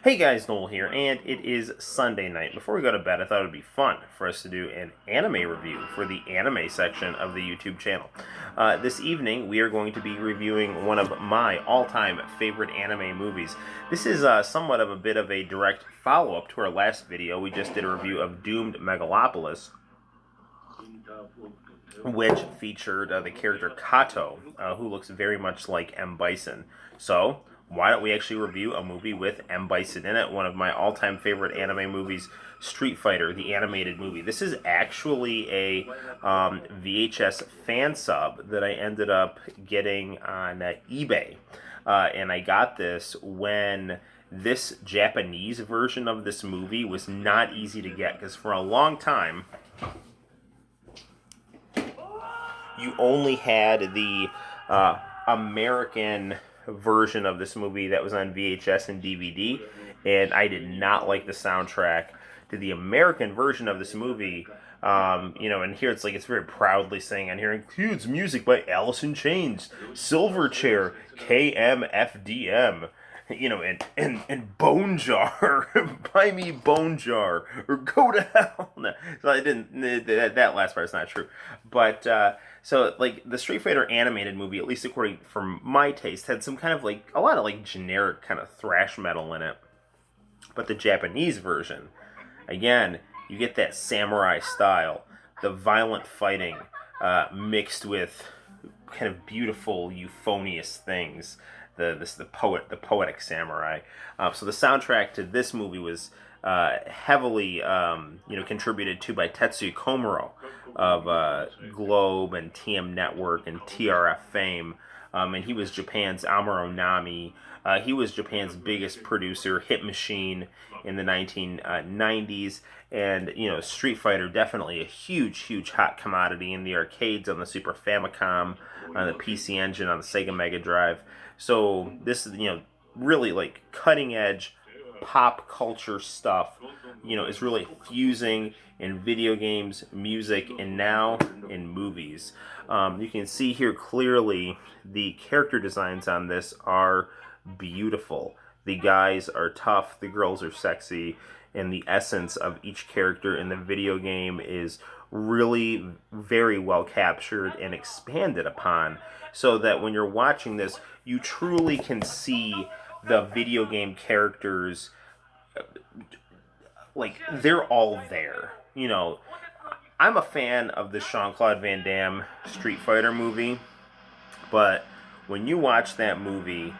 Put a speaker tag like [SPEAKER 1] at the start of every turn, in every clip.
[SPEAKER 1] Hey guys, Noel here, and it is Sunday night. Before we go to bed, I thought it would be fun for us to do an anime review for the anime section of the YouTube channel. This evening, we are going to be reviewing one of my all-time favorite anime movies. This is somewhat of a bit of a direct follow-up to our last video. We just did a review of Doomed Megalopolis, which featured the character Kato, who looks very much like M. Bison. So, why don't we actually review a movie with M. Bison in it? One of my all-time favorite anime movies, Street Fighter, the animated movie. This is actually a VHS fan sub that I ended up getting on eBay. And I got this when this Japanese version of this movie was not easy to get, because for a long time, you only had the American version of this movie that was on VHS and DVD, and I did not like the soundtrack to the American version of this movie. And here it's very proudly saying on here, includes music by Alice in Chains, Silverchair, KMFDM, and Bone Jar, buy me Bone Jar, or go to hell. No, so I didn't, that last part's not true. But, the Street Fighter animated movie, at least according from my taste, had some kind of a lot of generic kind of thrash metal in it. But the Japanese version, again, you get that samurai style, the violent fighting, mixed with kind of beautiful, euphonious things. The poetic samurai. So the soundtrack to this movie was heavily contributed to by Tetsuya Komuro of Globe and TM Network and TRF fame. And he was Japan's Amuro Nami. He was Japan's biggest producer, Hit Machine, in the 1990s. And, Street Fighter, definitely a huge hot commodity in the arcades, on the Super Famicom, on the PC Engine, on the Sega Mega Drive. So this is, really cutting edge pop culture stuff, is really fusing in video games, music, and now in movies. You can see here clearly the character designs on this are beautiful. The guys are tough, the girls are sexy, and the essence of each character in the video game is really very well captured and expanded upon, so that when you're watching this, you truly can see the video game characters, they're all there. I'm a fan of the Jean-Claude Van Damme Street Fighter movie, but when you watch that movie,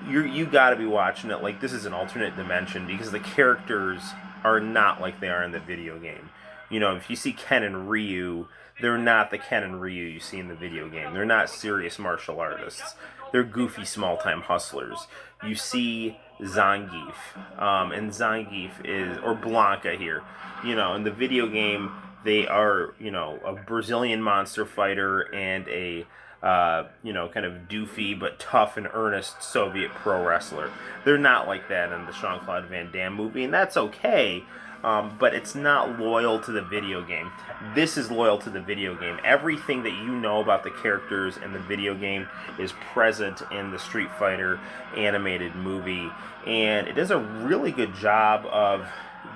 [SPEAKER 1] you gotta be watching it like this is an alternate dimension, because the characters are not like they are in the video game. If you see Ken and Ryu, they're not the Ken and Ryu you see in the video game. They're not serious martial artists. They're goofy, small-time hustlers. You see Zangief, and Zangief is, or Blanca here. In the video game, they are, a Brazilian monster fighter and a kind of doofy but tough and earnest Soviet pro wrestler. They're not like that in the Jean-Claude Van Damme movie, and that's okay, but it's not loyal to the video game. This is loyal to the video game. Everything that you know about the characters in the video game is present in the Street Fighter animated movie, and it does a really good job of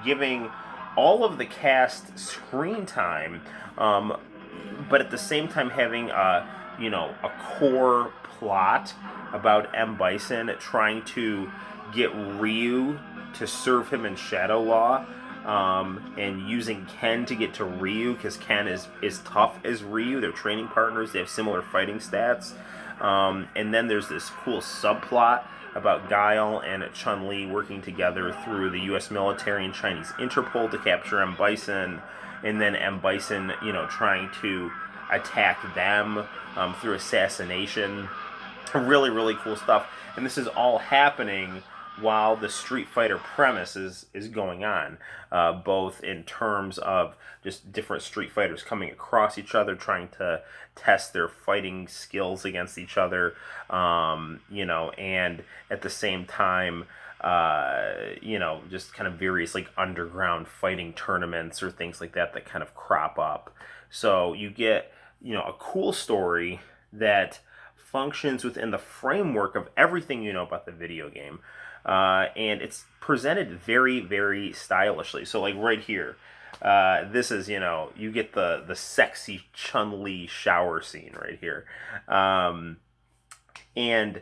[SPEAKER 1] giving all of the cast screen time, but at the same time having a core plot about M. Bison trying to get Ryu to serve him in Shadow Law, and using Ken to get to Ryu, because Ken is tough as Ryu. They're training partners. They have similar fighting stats. And then there's this cool subplot about Guile and Chun-Li working together through the U.S. military and Chinese Interpol to capture M. Bison, and then M. Bison, trying to attack them through assassination. Really cool stuff. And this is all happening while the Street Fighter premise is going on, both in terms of just different Street Fighters coming across each other, trying to test their fighting skills against each other, and at the same time, just kind of various underground fighting tournaments or things like that kind of crop up. So you get, a cool story that functions within the framework of everything you know about the video game. And it's presented very, very stylishly. So, like right here, this is, you get the sexy Chun-Li shower scene right here. And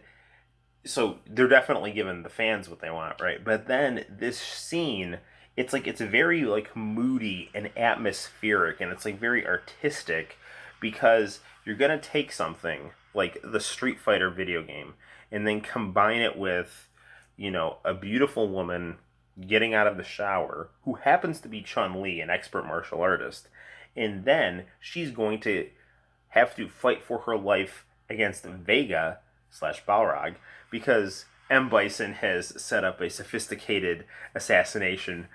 [SPEAKER 1] so they're definitely giving the fans what they want, right? But then this scene, it's very like moody and atmospheric, and it's like very artistic, because you're gonna take something like the Street Fighter video game and then combine it with, a beautiful woman getting out of the shower who happens to be Chun-Li, an expert martial artist, and then she's going to have to fight for her life against Vega / Balrog, because M. Bison has set up a sophisticated assassination,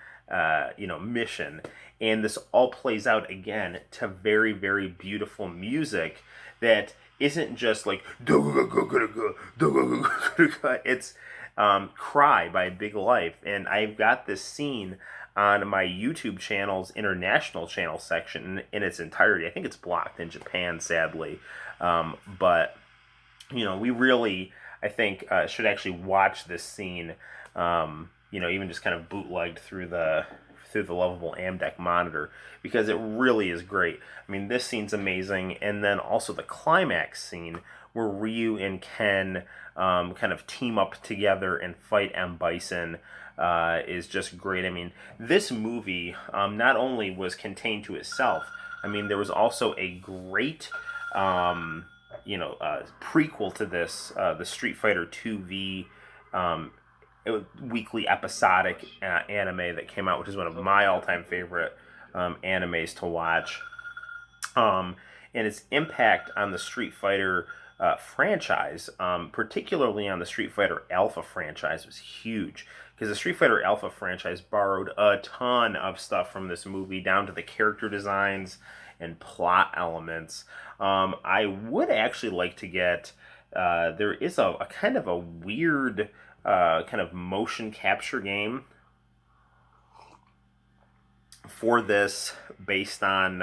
[SPEAKER 1] mission, and this all plays out again to very, very beautiful music that isn't just like it's Cry by Big Life, and I've got this scene on my YouTube channel's international channel section in its entirety. I think it's blocked in Japan, sadly, but we really, I think, should actually watch this scene, even just kind of bootlegged through the lovable Amdek monitor, because it really is great. I mean, this scene's amazing, and then also the climax scene where Ryu and Ken kind of team up together and fight M. Bison is just great. I mean, this movie not only was contained to itself, I mean, there was also a great prequel to this, the Street Fighter 2V weekly episodic anime that came out, which is one of my all-time favorite animes to watch. And its impact on the Street Fighter franchise, particularly on the Street Fighter Alpha franchise, was huge, because the Street Fighter Alpha franchise borrowed a ton of stuff from this movie, down to the character designs and plot elements. I would actually like to get, there is a kind of a weird kind of motion capture game for this, based on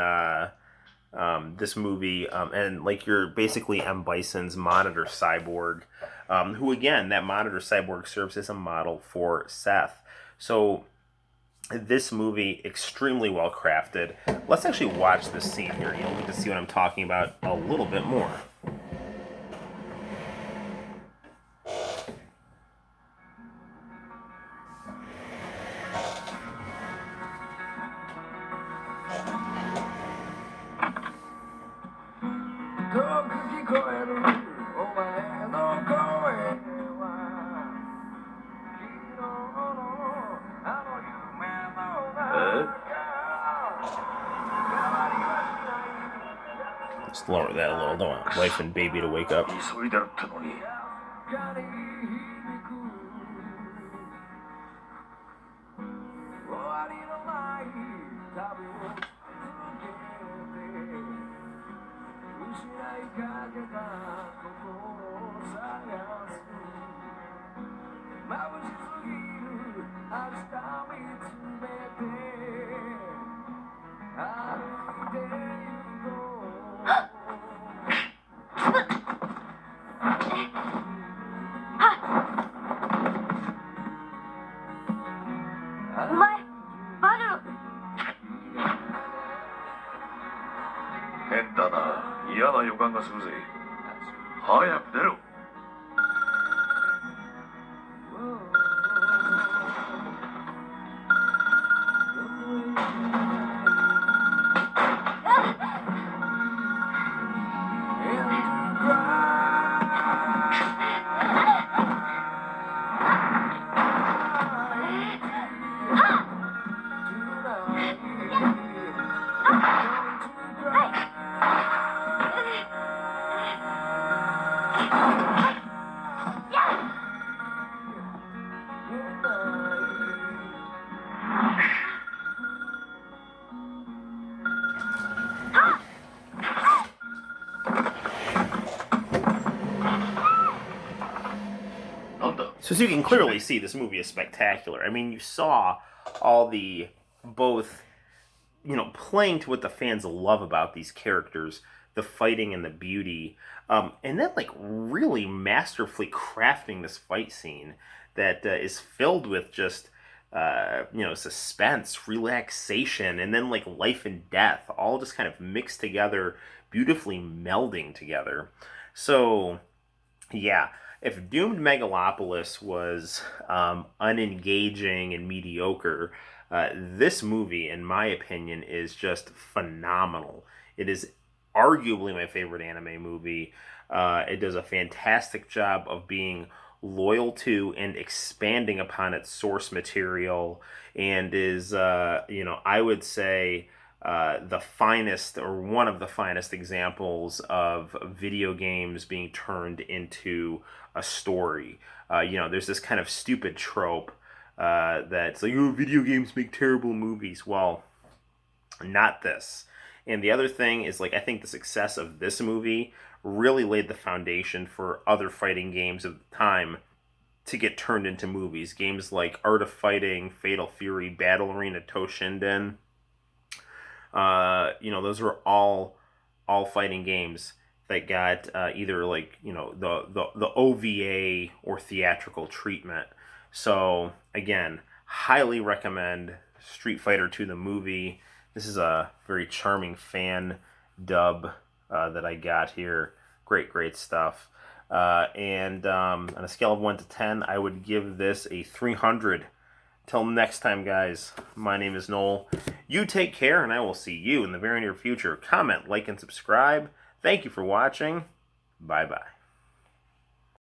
[SPEAKER 1] this movie, and like you're basically M. Bison's monitor cyborg, who again, that monitor cyborg serves as a model for Seth. So this movie, extremely well crafted. Let's actually watch this scene here. You'll get to see what I'm talking about a little bit more. Just lower that a little. Don't want wife and baby to wake up. So as you can clearly see, this movie is spectacular. I mean, you saw all the, both, playing to what the fans love about these characters, the fighting and the beauty, and then like really masterfully crafting this fight scene that is filled with just suspense, relaxation, and then like life and death, all just kind of mixed together, beautifully melding together. So, yeah, if Doomed Megalopolis was unengaging and mediocre, this movie, in my opinion, is just phenomenal. It is arguably my favorite anime movie. It does a fantastic job of being loyal to and expanding upon its source material, and is, I would say, the finest or one of the finest examples of video games being turned into a story. There's this kind of stupid trope that's like, oh, video games make terrible movies. Well, not this. And the other thing is, like, I think the success of this movie really laid the foundation for other fighting games of the time to get turned into movies. Games like Art of Fighting, Fatal Fury, Battle Arena Toshinden. Those were all fighting games that got either like the OVA or theatrical treatment. So again, highly recommend Street Fighter 2 the movie. This is a very charming fan dub that I got here. Great stuff. And on a scale of 1 to 10, I would give this a 300. Till next time, guys, my name is Noel. You take care, and I will see you in the very near future. Comment, like, and subscribe. Thank you for watching. Bye-bye.